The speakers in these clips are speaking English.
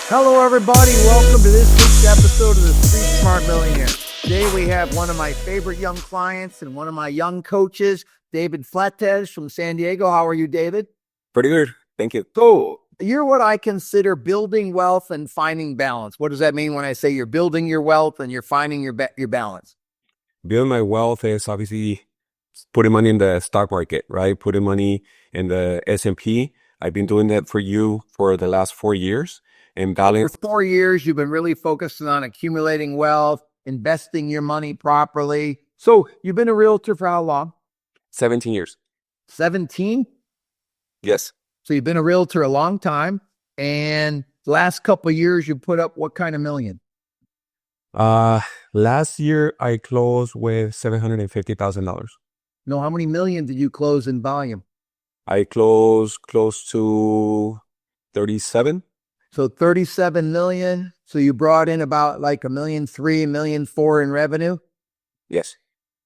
Hello, everybody. Welcome to this week's episode of the Street Smart Millionaire. Today, we have one of my favorite young clients and one of my young coaches, David Flates from San Diego. How are you, David? Pretty good. Thank you. So, you're what I consider building wealth and finding balance. What does that mean when I say you're building your wealth and you're finding your balance? Building my wealth is obviously putting money in the stock market, right? Putting money in the S&P. I've been doing that for you for the last 4 years. And For 4 years, you've been really focusing on accumulating wealth, investing your money properly. So, you've been a realtor for how long? 17 years. 17? Yes. So you've been a realtor a long time, and the last couple of years you put up what kind of million? Last year I closed with $750,000. No, how many million did you close in volume? I closed close to 37. So 37 million. So you brought in about like $1.3 million, $1.4 million in revenue. Yes.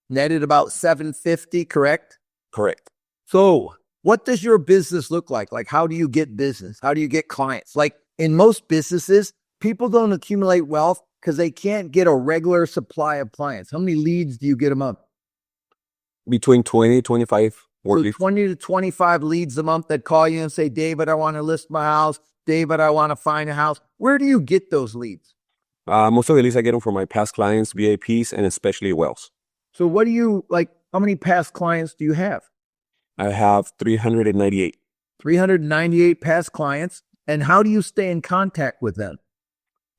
Netted about 750, correct? Correct. So what does your business look like? Like, how do you get business? How do you get clients? Like in most businesses, people don't accumulate wealth because they can't get a regular supply of clients. How many leads do you get a month? Between 20, 25 work So leads. 20 to 25 leads a month that call you and say, David, I want to list my house. David, I want to find a house. Where do you get those leads? Most of the leads I get them from my past clients, VIPs, and especially wells. So what do you like? How many past clients do you have? I have 398. 398 past clients. And how do you stay in contact with them?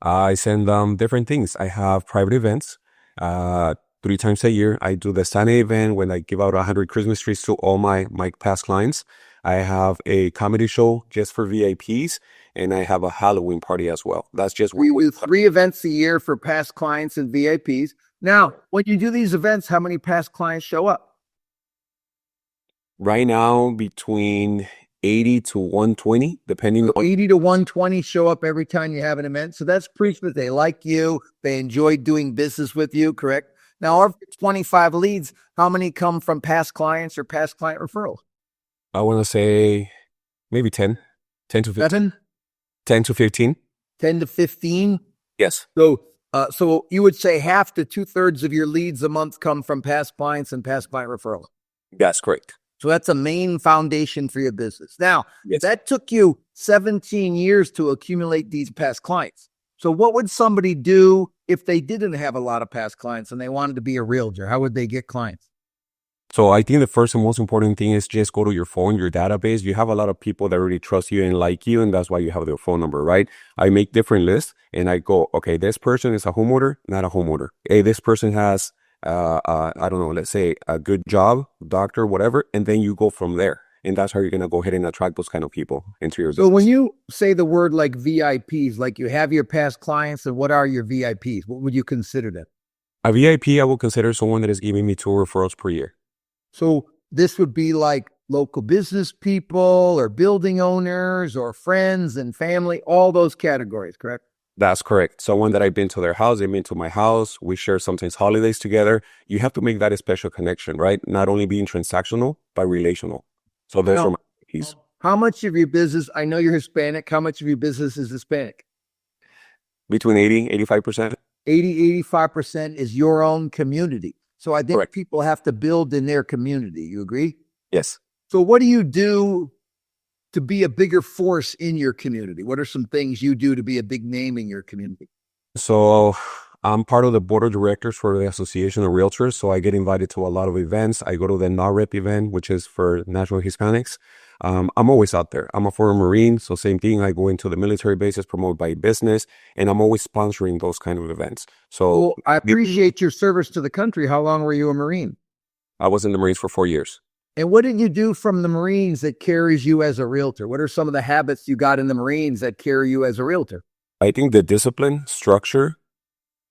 I send them different things. I have private events 3 times a year. I do the Santa event when I give out 100 Christmas trees to all my past clients. I have a comedy show just for VIPs, and I have a Halloween party as well. That's just We do 3 events a year for past clients and VIPs. Now, when you do these events, how many past clients show up? right now between 80 to 120, depending on 80 to 120 show up every time you have an event. So that's proof that they like you. They enjoy doing business with you, correct? Now, of 25 leads, how many come from past clients or past client referrals? I want to say maybe 10 to 15. 7, 10 to 15. 10 to 15. Yes. So you would say half to 2/3 of your leads a month come from past clients and past client referrals. That's correct. So that's a main foundation for your business. Now, Yes. that took you 17 years to accumulate these past clients. So what would somebody do if they didn't have a lot of past clients and they wanted to be a realtor? How would they get clients? So I think the first and most important thing is just go to your phone, your database. You have a lot of people that really trust you and like you, and that's why you have their phone number, right? I make different lists and I go, okay, this person is a homeowner, not a homeowner. Hey, this person has, I don't know, let's say a good job, doctor, whatever, and then you go from there. And that's how you're going to go ahead and attract those kind of people into your business. So when you say the word like VIPs, like you have your past clients, and what are your VIPs? What would you consider them? A VIP, I will consider someone that is giving me 2 referrals per year. So this would be like local business people or building owners or friends and family, all those categories, correct? That's correct. Someone that I've been to their house, they've been to my house. We share sometimes holidays together. You have to make that a special connection, right? Not only being transactional, but relational. So those are my keys. How much of your business, I know you're Hispanic, how much of your business is Hispanic? Between 80, 85%. 80, 85% is your own community. So I think Correct. people have to build in their community. You agree? Yes. So what do you do to be a bigger force in your community? What are some things you do to be a big name in your community? So I'm part of the board of directors for the Association of Realtors. So I get invited to a lot of events. I go to the NAREP event, which is for National Hispanics. I'm always out there. I'm a former Marine. So same thing. I go into the military bases, promote by business, and I'm always sponsoring those kind of events. So Well, I appreciate your service to the country. How long were you a Marine? I was in the Marines for 4 years. And what did you do from the Marines that carries you as a realtor? What are some of the habits you got in the Marines that carry you as a realtor? I think the discipline, structure,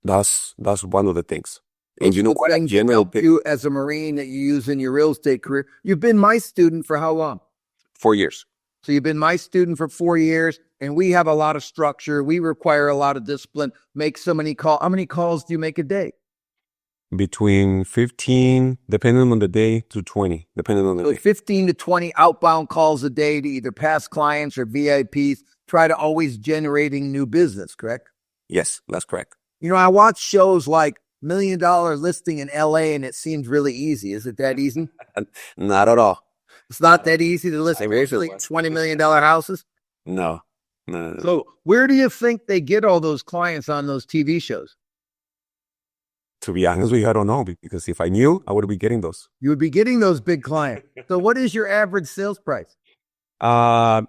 that's one of the things. And you know what? Things help you as a Marine that you use in your real estate career. You've been my student for how long? 4 years. So you've been my student for 4 years, and we have a lot of structure. We require a lot of discipline. Make so many calls. How many calls do you make a day? Between 15, depending on the day, to 20, depending on the So day. 15 to 20 outbound calls a day to either past clients or VIPs try to always generating new business, correct? Yes, that's correct. I watch shows like $1 Million Listing in LA and it seems really easy. Is it that easy? Not at all. It's not that easy to list I wish it $20 million houses. No, no, no. So where do you think they get all those clients on those TV shows? To be honest with you, I don't know, because if I knew, I would be getting those. You would be getting those big clients. So what is your average sales price? Uh,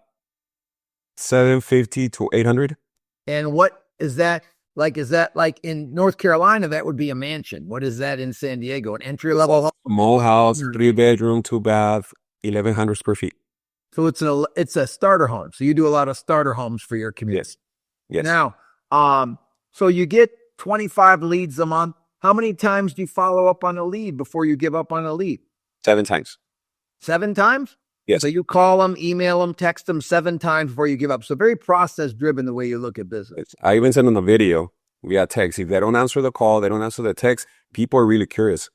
750 to 800. And what is that like? Is that like in North Carolina? That would be a mansion. What is that in San Diego? An entry level home? Small house, 3 bedroom, 2 bath, 1,100 square feet. So it's a starter home. So you do a lot of starter homes for your community. Yes. Yes. Now, so you get 25 leads a month. How many times do you follow up on a lead before you give up on a lead? 7 times. 7 times? Yes. So you call them, email them, text them 7 times before you give up. So very process driven the way you look at business. I even send them a video via text. If they don't answer the call, they don't answer the text, people are really curious.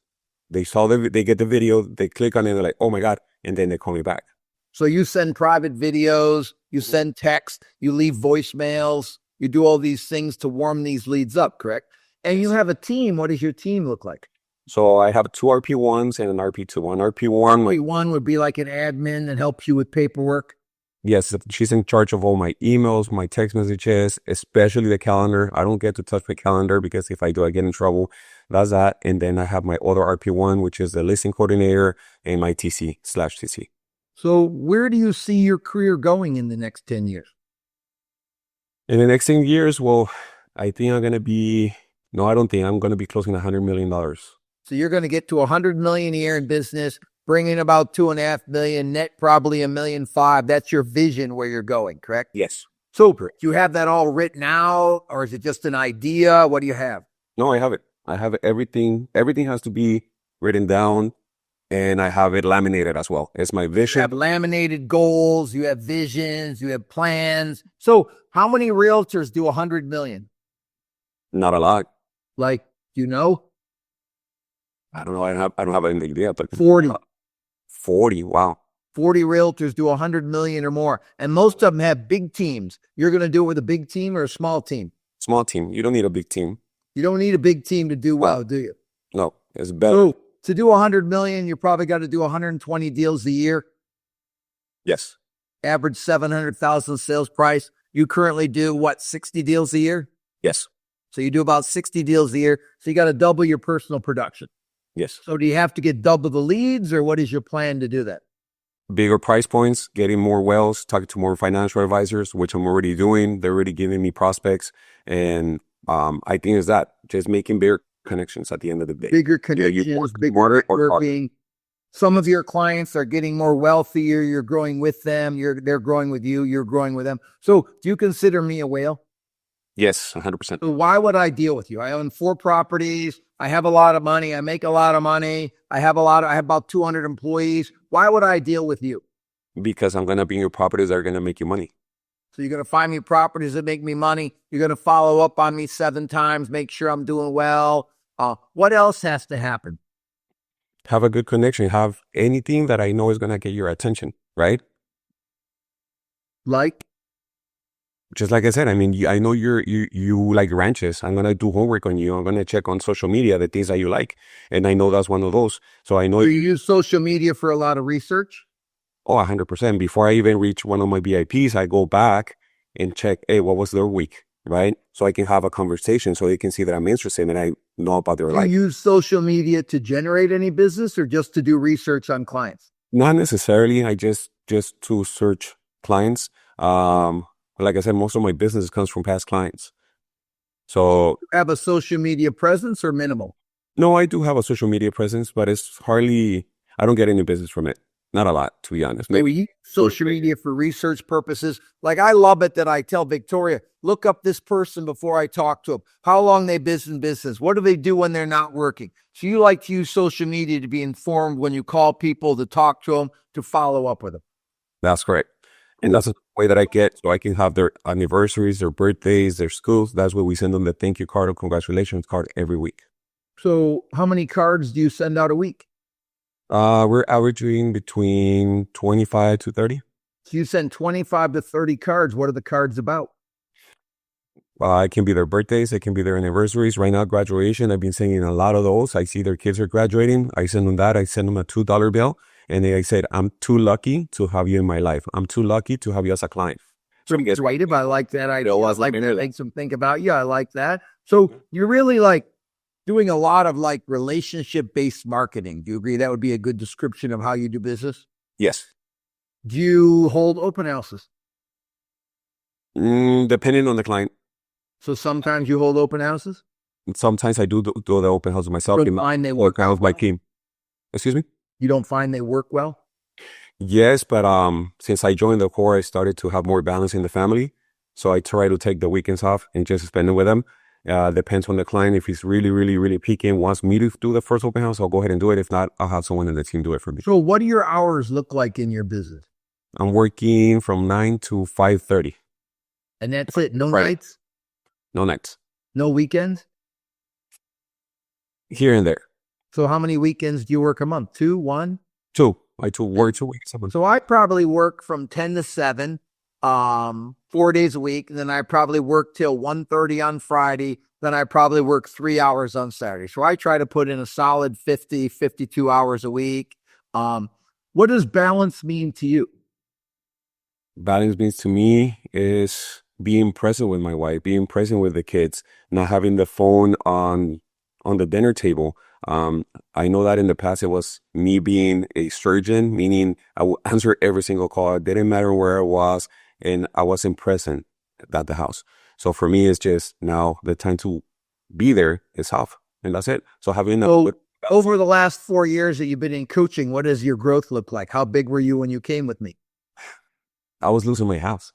They get the video, they click on it, they're like, oh my God. And then they call me back. So you send private videos, you send text, you leave voicemails, you do all these things to warm these leads up, correct? And you have a team. What does your team look like? So I have 2 RP1s and an RP2. One RP1. RP1 would be like an admin that helps you with paperwork. Yes, she's in charge of all my emails, my text messages, especially the calendar. I don't get to touch my calendar because if I do, I get in trouble. That's that. And then I have my other RP1, which is the listing coordinator, and my TC/TC. So where do you see your career going in the next 10 years? In the next 10 years, well, I think I'm going to be, no, I don't think I'm going to be closing $100 million. So you're going to get to 100 million a year in business, bring in about 2.5 million, net probably $1.5 million. That's your vision where you're going, correct? Yes. So do you have that all written out, or is it just an idea? What do you have? No, I have it. I have everything. Everything has to be written down, and I have it laminated as well. It's my vision. You have laminated goals, you have visions, you have plans. So how many realtors do 100 million? Not a lot. Like, you know? I don't know. I don't have any idea, but 40. 40. Wow. 40 realtors do 100 million or more. And most of them have big teams. You're going to do it with a big team or a small team? Small team. You don't need a big team. You don't need a big team to do well, do you? No, it's better. So to do 100 million, you probably got to do 120 deals a year. Yes. Average 700,000 sales price. You currently do what, 60 deals a year? Yes. So you do about 60 deals a year. So you got to double your personal production. Yes. So do you have to get double the leads, or what is your plan to do that? Bigger price points, getting more wells, talking to more financial advisors, which I'm already doing. They're already giving me prospects. And I think it's that, just making bigger connections at the end of the day. Bigger connections, bigger networking. Some of your clients are getting more wealthier. You're growing with them. They're growing with you. You're growing with them. So do you consider me a whale? Yes, 100%. So why would I deal with you? I own 4 properties. I have a lot of money. I make a lot of money. I have about 200 employees. Why would I deal with you? Because I'm going to be in your properties that are going to make you money. So you're going to find me properties that make me money. You're going to follow up on me 7 times, make sure I'm doing well. What else has to happen? Have a good connection. Have anything that I know is going to get your attention, right? Like? Just like I said, I mean, I know you like ranches. I'm going to do homework on you. I'm going to check on social media the things that you like. And I know that's one of those. So I know. Do you use social media for a lot of research? Oh, 100%. Before I even reach one of my VIPs, I go back and check, hey, what was their week, right? So I can have a conversation so they can see that I'm interested and I know about their life. Do you use social media to generate any business or just to do research on clients? Not necessarily. I just to search clients. Like I said, most of my business comes from past clients. So you have a social media presence or minimal? No, I do have a social media presence, but it's hardly, I don't get any business from it. Not a lot, to be honest. Maybe you use social media for research purposes. Like I love it that I tell Victoria, look up this person before I talk to them. How long they've been in business? What do they do when they're not working? So you like to use social media to be informed when you call people, to talk to them, to follow up with them. That's correct. And that's the way that I get, so I can have their anniversaries, their birthdays, their schools. That's why we send them the thank you card or congratulations card every week. So how many cards do you send out a week? We're averaging between 25 to 30. So You send 25 to 30 cards. What are the cards about? It can be their birthdays. It can be their anniversaries. Right now, graduation. I've been sending a lot of those. I see their kids are graduating. I send them that. I send them a $2 bill. And I said, I'm too lucky to have you in my life. I'm too lucky to have you as a client. So Pretty creative. I like that idea. I like to make them think about you. I like that. So you're really like doing a lot of like relationship-based marketing. Do you agree that would be a good description of how you do business? Yes. Do you hold open houses? Depending on the client. So sometimes you hold open houses? Sometimes I do the open house myself. You don't find they work House my well? team. Excuse me? You don't find they work well? Yes, but since I joined the core, I started to have more balance in the family. So I try to take the weekends off and just spend it with them. Depends on the client. If he's really, really, really picky and wants me to do the first open house, I'll go ahead and do it. If not, I'll have someone in the team do it for me. So what do your hours look like in your business? I'm working from 9 to 5:30. And that's it? No Right. nights? No nights. No weekends? Here and there. So how many weekends do you work a month? 2, 1? 2. I work 2 weeks a month. So I probably work from 10 to 7, 4 days a week. And then I probably work till 1:30 on Friday. Then I probably work 3 hours on Saturday. So I try to put in a solid 50, 52 hours a week. What does balance mean to you? Balance means to me is being present with my wife, being present with the kids, not having the phone on the dinner table. I know that in the past it was me being a surgeon, meaning I would answer every single call. It didn't matter where I was, and I wasn't present at the house. So for me, it's just now the time to be there is off, and that's it. So having Over the last 4 years that you've been in coaching, what does your growth look like? How big were you when you came with me? I was losing my house.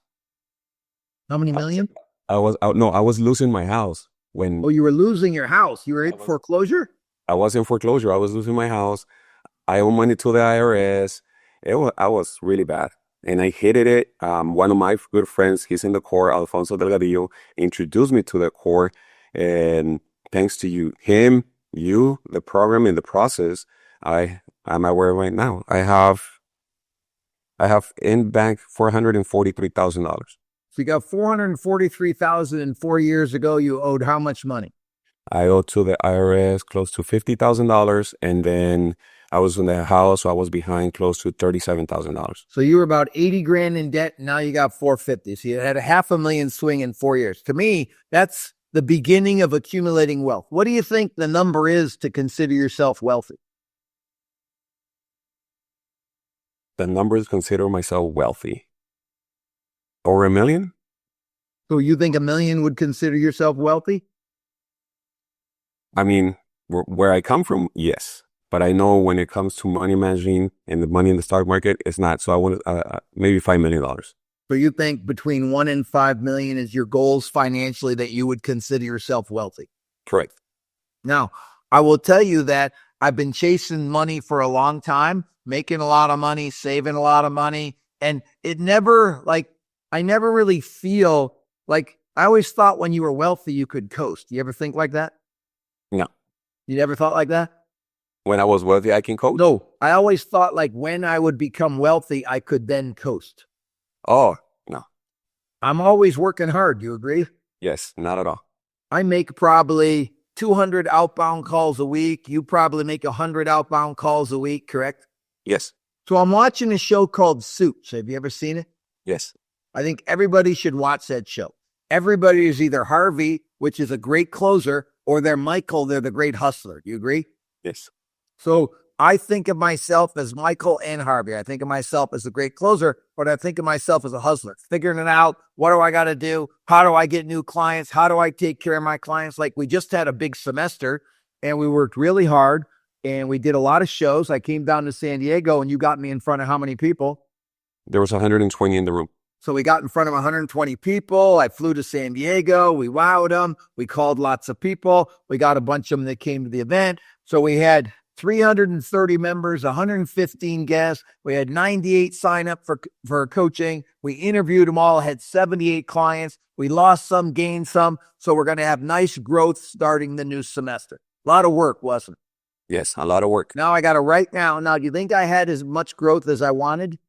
How many million? I was losing my house when Oh, you were losing your house. You were in foreclosure? I was in foreclosure. I was losing my house. I owe money to the IRS. I was really bad. And I hated it. One of my good friends, he's in the core, Alfonso Delgadillo, introduced me to the core. And thanks to you, the program and the process, I'm at where right now. I have in bank $443,000. So you got $443,000 and 4 years ago. You owed how much money? I owe to the IRS close to $50,000. And then I was in the house, so I was behind close to $37,000. So you were about 80 grand in debt. And now you got 450. So you had a $500,000 swing in 4 years. To me, that's the beginning of accumulating wealth. What do you think the number is to consider yourself wealthy? The numbers consider myself wealthy. Over $1 million? So you think $1 million would consider yourself wealthy? I mean, where I come from, yes. But I know when it comes to money managing and the money in the stock market, it's not. So I want maybe $5 million. So you think between 1 and 5 million is your goals financially that you would consider yourself wealthy? Correct. Now, I will tell you that I've been chasing money for a long time, making a lot of money, saving a lot of money. And it never, I never really feel like, I always thought when you were wealthy, you could coast. You ever think like that? No. You never thought like that? When I was wealthy, I can coast? No, I always thought like when I would become wealthy, I could then coast. Oh, no. I'm always working hard. Do you agree? Yes, not at all. I make probably 200 outbound calls a week. You probably make 100 outbound calls a week, correct? Yes. So I'm watching a show called Suits. Have you ever seen it? Yes. I think everybody should watch that show. Everybody is either Harvey, which is a great closer, or they're Michael, they're the great hustler. Do you agree? Yes. So I think of myself as Michael and Harvey. I think of myself as a great closer, but I think of myself as a hustler, figuring it out. What do I got to do? How do I get new clients? How do I take care of my clients? Like we just had a big semester and we worked really hard and we did a lot of shows. I came down to San Diego and you got me in front of how many people? There was 120 in the room. So we got in front of 120 people. I flew to San Diego. We wowed them. We called lots of people. We got a bunch of them that came to the event. So we had 330 members, 115 guests. We had 98 sign up for coaching. We interviewed them all, had 78 clients. We lost some, gained some. So we're going to have nice growth starting the new semester. A lot of work, wasn't it? Yes, a lot of work. Now I got to write down. Now, do you think I had as much growth as I wanted?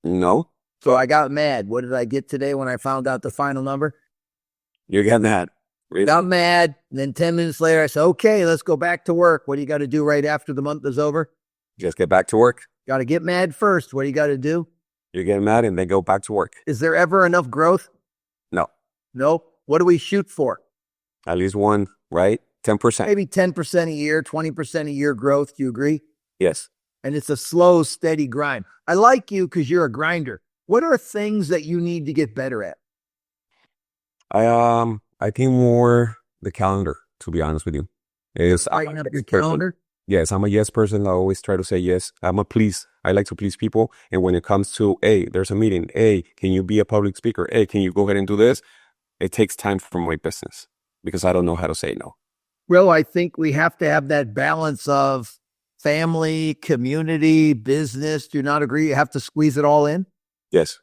No, So I got mad. What did I get today when I found out the final number? you're getting that. Really? Got mad. And then 10 minutes later, I said, okay, let's go back to work. What do you got to do right after the month is over? Just get back to work. Got to get mad first. What do you got to do? You're getting mad and then go back to work. Is there ever enough growth? No, No. What do we shoot for? at least one, right? 10%. Maybe 10% a year, 20% a year growth. Do you agree? Yes. And it's a slow, steady grind. I like you because you're a grinder. What are things that you need to get better at? I think more the calendar, to be honest with you. Is Tighten up your calendar. Yes, I'm a yes person. I always try to say yes. I'm a please. I like to please people. And when it comes to, hey, there's a meeting. Hey, can you be a public speaker? Hey, can you go ahead and do this? It takes time for my business because I don't know how to say no. Well, I think we have to have that balance of family, community, business. Do you not agree? You have to squeeze it all in. Yes.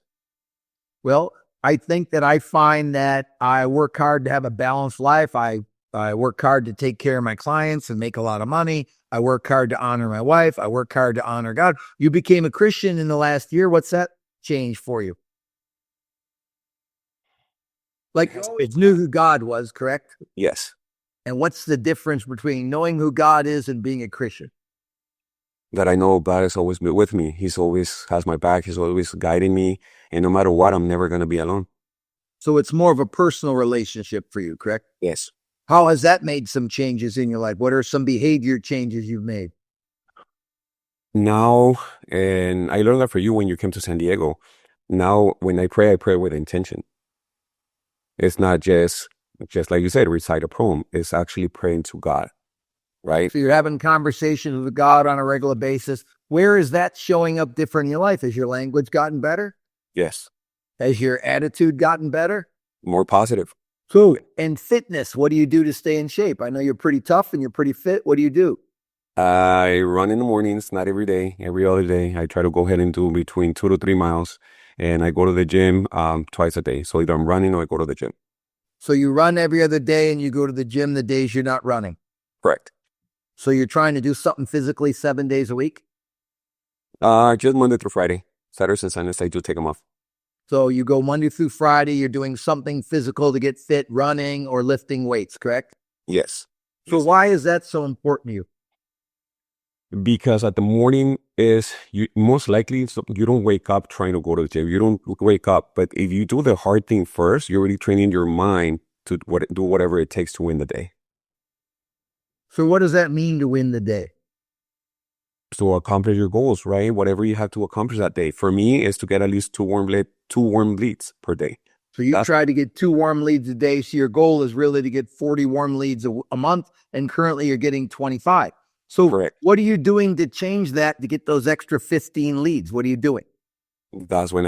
Well, I think that I find that I work hard to have a balanced life. I work hard to take care of my clients and make a lot of money. I work hard to honor my wife. I work hard to honor God. You became a Christian in the last year. What's that change for you? Like you always knew who God was, correct? Yes. And what's the difference between knowing who God is and being a Christian? That I know God is always with me. He's always has my back. He's always guiding me. And no matter what, I'm never going to be alone. So it's more of a personal relationship for you, correct? Yes. How has that made some changes in your life? What are some behavior changes you've made? Now, and I learned that for you when you came to San Diego. Now, when I pray with intention. It's not just like you said, recite a poem. It's actually praying to God, right? So you're having conversations with God on a regular basis. Where is that showing up different in your life? Has your language gotten better? Yes. Has your attitude gotten better? More positive. Cool. And fitness, what do you do to stay in shape? I know you're pretty tough and you're pretty fit. What do you do? I run in the mornings, not every day, every other day. I try to go ahead and do between 2 to 3 miles. And I go to the gym twice a day. So either I'm running or I go to the gym. So you run every other day and you go to the gym the days you're not running. Correct. So you're trying to do something physically 7 days a week? Just Monday through Friday. Saturdays and Sundays, I do take them off. So you go Monday through Friday, you're doing something physical to get fit, running or lifting weights, correct? Yes. So why is that so important to you? Because at the morning is you most likely you don't wake up trying to go to the gym. You don't wake up, but if you do the hard thing first, you're already training your mind to do whatever it takes to win the day. So what does that mean to win the day? To accomplish your goals, right? Whatever you have to accomplish that day. For me, is to get at least two warm leads per day. So you try to get 2 warm leads a day. So your goal is really to get 40 warm leads a month. And currently you're getting 25. So Correct. What are you doing to change that to get those extra 15 leads? What are you doing? That's when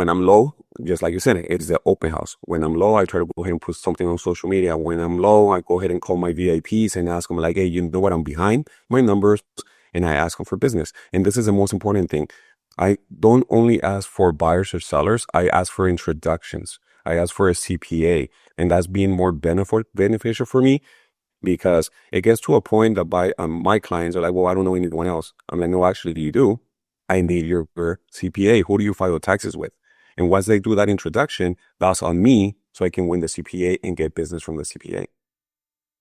I'm low, just like you said, it's the open house. When I'm low, I try to go ahead and put something on social media. When I'm low, I go ahead and call my VIPs and ask them like, hey, you know what? I'm behind my numbers, and I ask them for business. And this is the most important thing. I don't only ask for buyers or sellers. I ask for introductions. I ask for a CPA, and that's being more beneficial for me because it gets to a point that my clients are like, well, I don't know anyone else. I'm like, no, actually, you do. I need your CPA. Who do you file taxes with? And once they do that introduction, that's on me so I can win the CPA and get business from the CPA.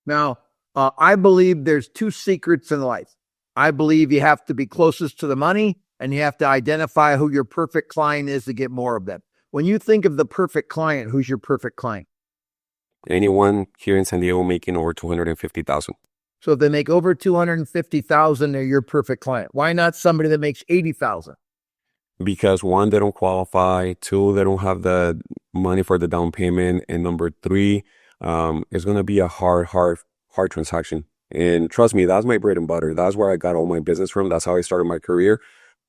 Now, I believe there's 2 secrets in life. I believe you have to be closest to the money and you have to identify who your perfect client is to get more of them. When you think of the perfect client, who's your perfect client? Anyone here in San Diego making over 250,000. So if they make over 250,000, they're your perfect client. Why not somebody that makes 80,000? Because 1, they don't qualify. 2, they don't have the money for the down payment. And number 3, it's going to be a hard transaction. And trust me, that's my bread and butter. That's where I got all my business from. That's how I started my career.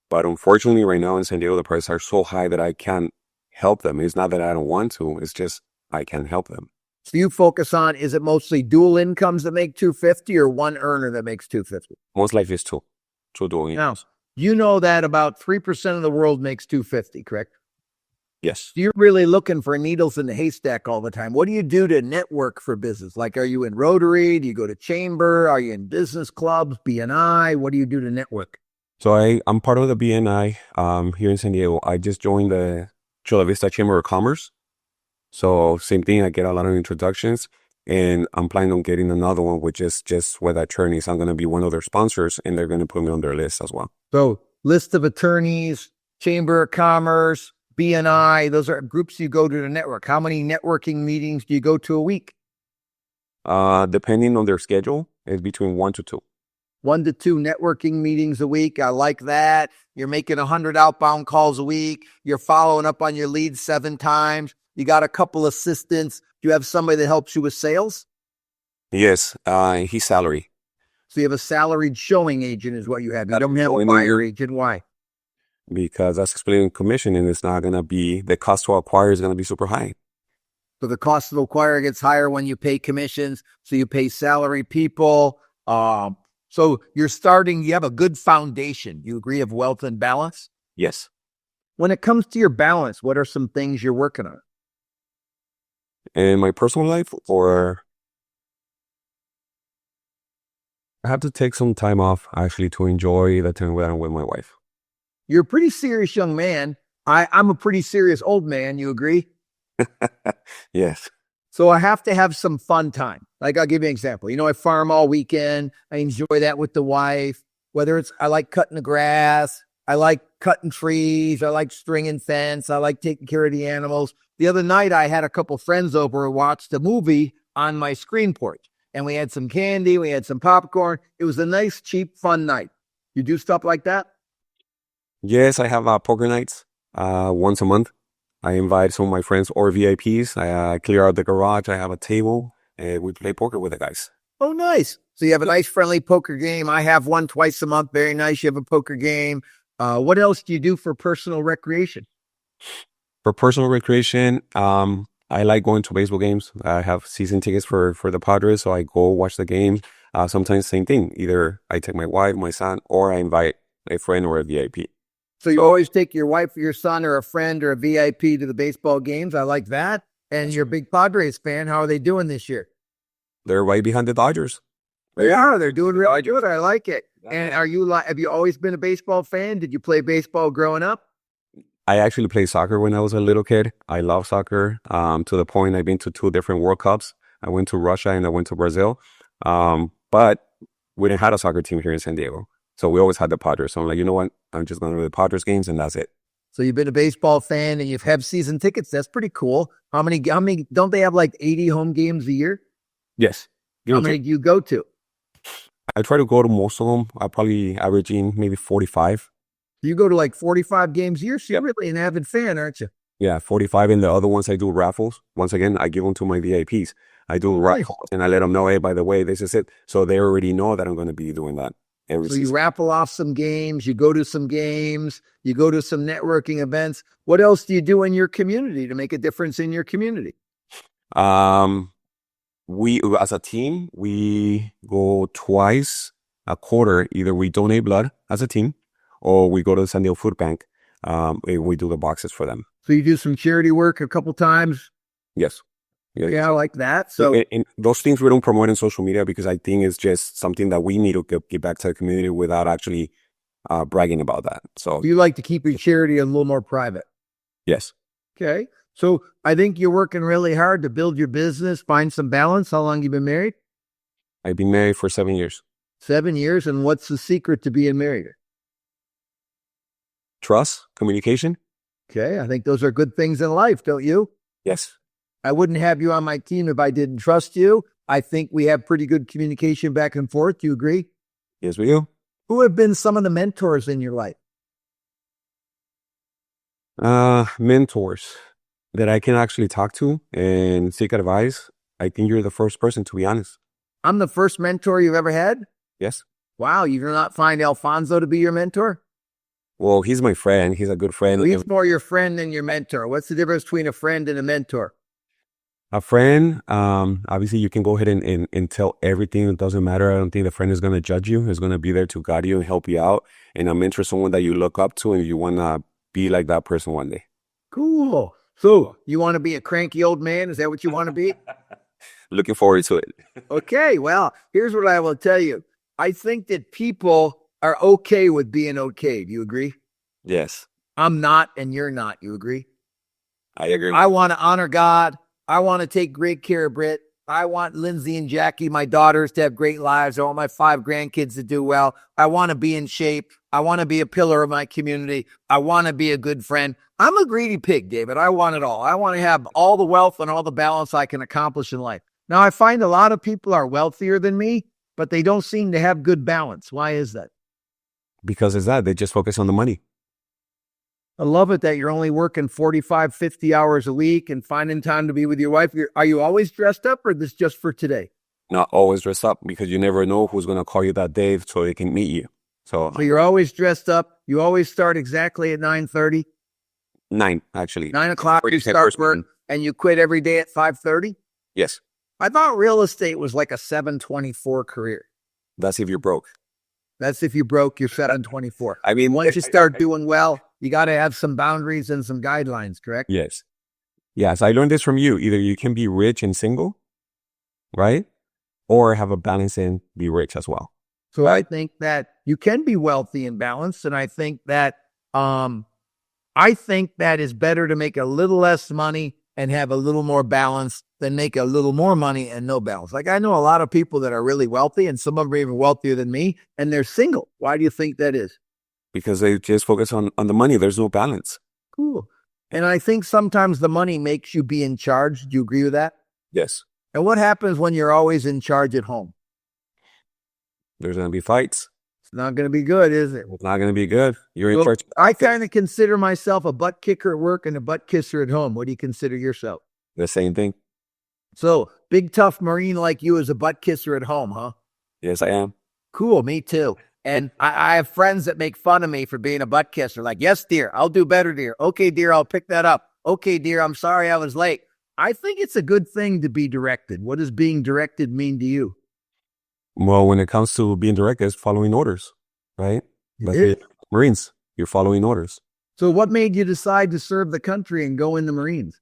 But unfortunately, right now in San Diego, the prices are so high that I can't help them. It's not that I don't want to. It's just I can't help them. So you focus on, is it mostly dual incomes that make 250 or one earner that makes 250? Most likely it's 2 dual incomes. Now, you know that about 3% of the world makes 250, correct? Yes. You're really looking for needles in the haystack all the time. What do you do to network for business? Like, are you in Rotary? Do you go to Chamber? Are you in business clubs, BNI? What do you do to network? So I'm part of the BNI here in San Diego. I just joined the Chula Vista Chamber of Commerce. So same thing, I get a lot of introductions and I'm planning on getting another one, which is just with attorneys. I'm going to be one of their sponsors and they're going to put me on their list as well. So list of attorneys, Chamber of Commerce, BNI, those are groups you go to network. How many networking meetings do you go to a week? Depending on their schedule, it's between 1 to 2. 1 to 2 networking meetings a week. I like that. You're making 100 outbound calls a week. You're following up on your leads 7 times. You got a couple assistants. Do you have somebody that helps you with sales? Yes, his salary. So you have a salaried showing agent is what you have. You Got don't have a showing buyer agent. Why? because that's explaining commission and it's not going to be, the cost to acquire is going to be super high. So the cost of acquire gets higher when you pay commissions. So you pay salary people. So you have a good foundation. You agree of wealth and balance? Yes. When it comes to your balance, what are some things you're working on? In my personal life, or I have to take some time off actually to enjoy the time when I'm with my wife. You're a pretty serious young man. I'm a pretty serious old man. You agree? Yes. So I have to have some fun time. Like I'll give you an example. I farm all weekend. I enjoy that with the wife. I like cutting the grass. I like cutting trees. I like stringing fence. I like taking care of the animals. The other night I had a couple friends over and watched a movie on my screen porch. And we had some candy. We had some popcorn. It was a nice, cheap, fun night. You do stuff like that? Yes, I have poker nights once a month. I invite some of my friends or VIPs. I clear out the garage. I have a table and we play poker with the guys. Oh, nice. So you have a nice, friendly poker game. I have one twice a month. Very nice. You have a poker game. What else do you do for personal recreation? For personal recreation, I like going to baseball games. I have season tickets for the Padres, so I go watch the game. Sometimes same thing. Either I take my wife, my son, or I invite a friend or a VIP. So you always take your wife or your son or a friend or a VIP to the baseball games. I like that. And you're a big Padres fan. How are they doing this year? They're right behind the Dodgers. They are. They're doing really good. I like it. And have you always been a baseball fan? Did you play baseball growing up? I actually played soccer when I was a little kid. I love soccer to the point I've been to 2 different World Cups. I went to Russia and I went to Brazil. But we didn't have a soccer team here in San Diego. So we always had the Padres. So I'm like, you know what? I'm just going to the Padres games and that's it. So you've been a baseball fan and you've had season tickets. That's pretty cool. How many, don't they have like 80 home games a year? Yes. How many do you go to? I try to go to most of them. I probably averaging maybe 45. You go to like 45 games a year. So you're really an avid fan, aren't you? Yeah, 45. And the other ones I do raffles. Once again, I give them to my VIPs. I do raffles and I let them know, hey, by the way, this is it. So they already know that I'm going to be doing that every So season. you raffle off some games, you go to some games, you go to some networking events. What else do you do in your community to make a difference in your community? We, as a team, we go twice a quarter. Either we donate blood as a team or we go to the San Diego Food Bank. And we do the boxes for them. So you do some charity work a couple times. Yes. Yeah, I like that. So and those things we don't promote in social media because I think it's just something that we need to give back to the community without actually bragging about that. So you like to keep your charity a little more private. yes. Okay. So I think you're working really hard to build your business, find some balance. How long you been married? I've been married for 7 years. 7 years. And what's the secret to being married? Trust, communication. Okay. I think those are good things in life, don't you? Yes. I wouldn't have you on my team if I didn't trust you. I think we have pretty good communication back and forth. Do you agree? Yes, we do. Who have been some of the mentors in your life? Mentors that I can actually talk to and seek advice. I think you're the first person, to be honest. I'm the first mentor you've ever had? Yes. Wow, you do not find Alfonso to be your mentor? Well, he's my friend. He's a good friend. Well, he's more your friend than your mentor. What's the difference between a friend and a mentor? A friend, obviously you can go ahead and tell everything. It doesn't matter. I don't think the friend is going to judge you. He's going to be there to guide you and help you out. And a mentor is someone that you look up to and you want to be like that person one day. Cool. So you want to be a cranky old man? Is that what you want to be? Looking forward to it. Okay. Well, here's what I will tell you. I think that people are okay with being okay. Do you agree? Yes, I'm not, and you're not. You agree? I agree. I want to honor God. I want to take great care of Britt. I want Lindsay and Jackie, my daughters, to have great lives. I want my 5 grandkids to do well. I want to be in shape. I want to be a pillar of my community. I want to be a good friend. I'm a greedy pig, David. I want it all. I want to have all the wealth and all the balance I can accomplish in life. Now, I find a lot of people are wealthier than me, but they don't seem to have good balance. Why is that? Because it's that they just focus on the money. I love it that you're only working 45, 50 hours a week and finding time to be with your wife. Are you always dressed up, or this just for today? Not always dress up because you never know who's going to call you that day so they can meet you. So So you're always dressed up. You always start exactly at 9:30, 9, actually. 9 o'clock. You start work and you quit every day at 5:30. Yes, I thought real estate was like a 724 career. that's if you're broke. That's if you broke your 724. I mean, Once you start doing well, you got to have some boundaries and some guidelines, correct? yes. Yes, I learned this from you. Either you can be rich and single, right? Or have a balance and be rich as well. So I think that you can be wealthy and balanced, and I think that is better to make a little less money and have a little more balance than make a little more money and no balance. Like I know a lot of people that are really wealthy, and some of them are even wealthier than me, and they're single. Why do you think that is? Because they just focus on the money. There's no balance. Cool. And I think sometimes the money makes you be in charge. Do you agree with that? Yes. And what happens when you're always in charge at home? There's going to be fights. It's not going to be good, is it? It's not going to be good. You're in charge. I kind of consider myself a butt kicker at work and a butt kisser at home. What do you consider yourself? The same thing. So, big tough Marine like you is a butt kisser at home, huh? Yes, I am. Cool, me too. And I have friends that make fun of me for being a butt kisser. Like, yes, dear, I'll do better, dear. Okay, dear, I'll pick that up. Okay, dear, I'm sorry I was late. I think it's a good thing to be directed. What does being directed mean to you? Well, when it comes to being direct, it's following orders, right? Like the Marines, you're following orders. So what made you decide to serve the country and go in the Marines?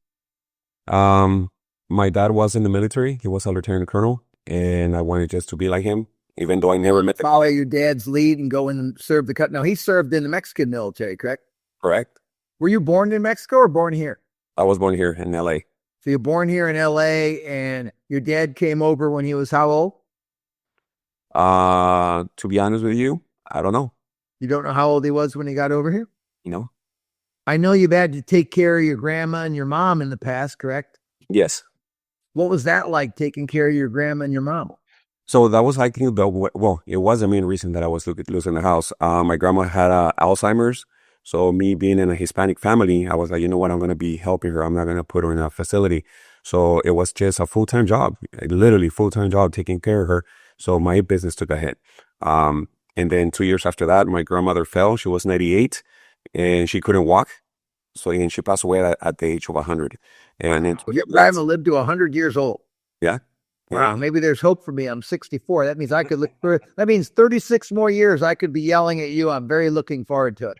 My dad was in the military. He was a lieutenant colonel, and I wanted just to be like him, even though I never met him. Follow your dad's lead and go in and serve the country. Now, he served in the Mexican military, correct? Correct. Were you born in Mexico or born here? I was born here in LA. So you're born here in LA, and your dad came over when he was how old? To be honest with you, I don't know. You don't know how old he was when he got over here? You know? I know you've had to take care of your grandma and your mom in the past, correct? Yes. What was that like, taking care of your grandma and your mom? So that was, I think, it was the main reason that I was losing the house. My grandma had Alzheimer's. So me being in a Hispanic family, I was like, you know what, I'm going to be helping her. I'm not going to put her in a facility. So it was just a full-time job, literally full-time job taking care of her. So my business took a hit. And then 2 years after that, my grandmother fell. She was 98 and she couldn't walk. And she passed away at the age of 100. And then Your grandma lived to 100 years old. Yeah. Wow, maybe there's hope for me. I'm 64. That means I could look for, that means 36 more years I could be yelling at you. I'm very looking forward to it.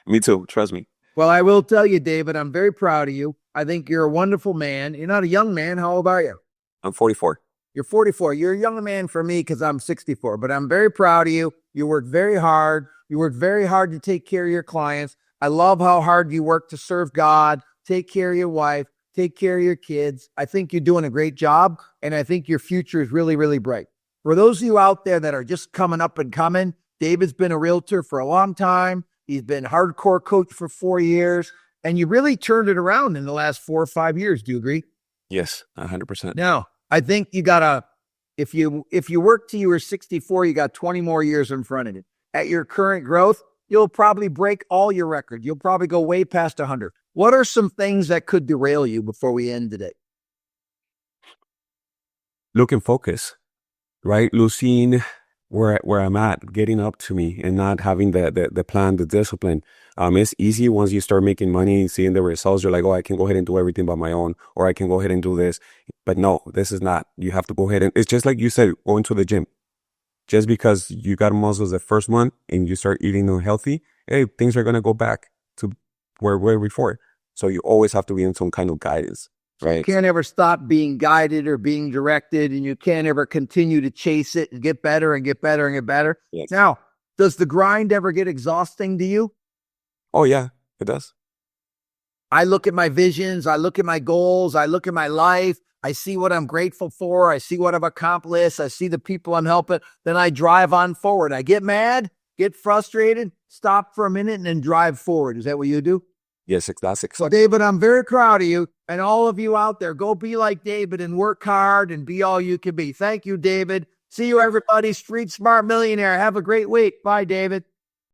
Me too. Trust me. Well, I will tell you, David, I'm very proud of you. I think you're a wonderful man. You're not a young man. How old are you? I'm 44. You're 44. You're a young man for me because I'm 64, but I'm very proud of you. You work very hard. You work very hard to take care of your clients. I love how hard you work to serve God, take care of your wife, take care of your kids. I think you're doing a great job, and I think your future is really, really bright. For those of you out there that are just coming up and coming, David's been a realtor for a long time. He's been hardcore coach for 4 years, and you really turned it around in the last 4 or 5 years. Do you agree? Yes, 100%. Now, I think you gotta, if you work till you were 64, you got 20 more years in front of you. At your current growth, you'll probably break all your records. You'll probably go way past 100. What are some things that could derail you before we end today? Look and focus, right? Losing where I'm at, getting up to me and not having the plan, the discipline. It's easy once you start making money, seeing the results. You're like, oh, I can go ahead and do everything by my own, or I can go ahead and do this. But no, this is not. You have to go ahead and it's just like you said, going to the gym. Just because you got muscles the first month and you start eating unhealthy, hey, things are going to go back to where we were before. So you always have to be in some kind of guidance, right? You can't ever stop being guided or being directed, and you can't ever continue to chase it and get better and get better and get better. Yes. Now, Does the grind ever get exhausting to you? Oh yeah, it does. I look at my visions, I look at my goals, I look at my life, I see what I'm grateful for, I see what I've accomplished, I see the people I'm helping, then I drive on forward. I get mad, get frustrated, stop for a minute, and then drive forward. Is that what you do? Yes, that's So, exactly. David, I'm very proud of you and all of you out there. Go be like David and work hard and be all you can be. Thank you, David. See you, everybody. Street Smart Millionaire. Have a great week. Bye, David.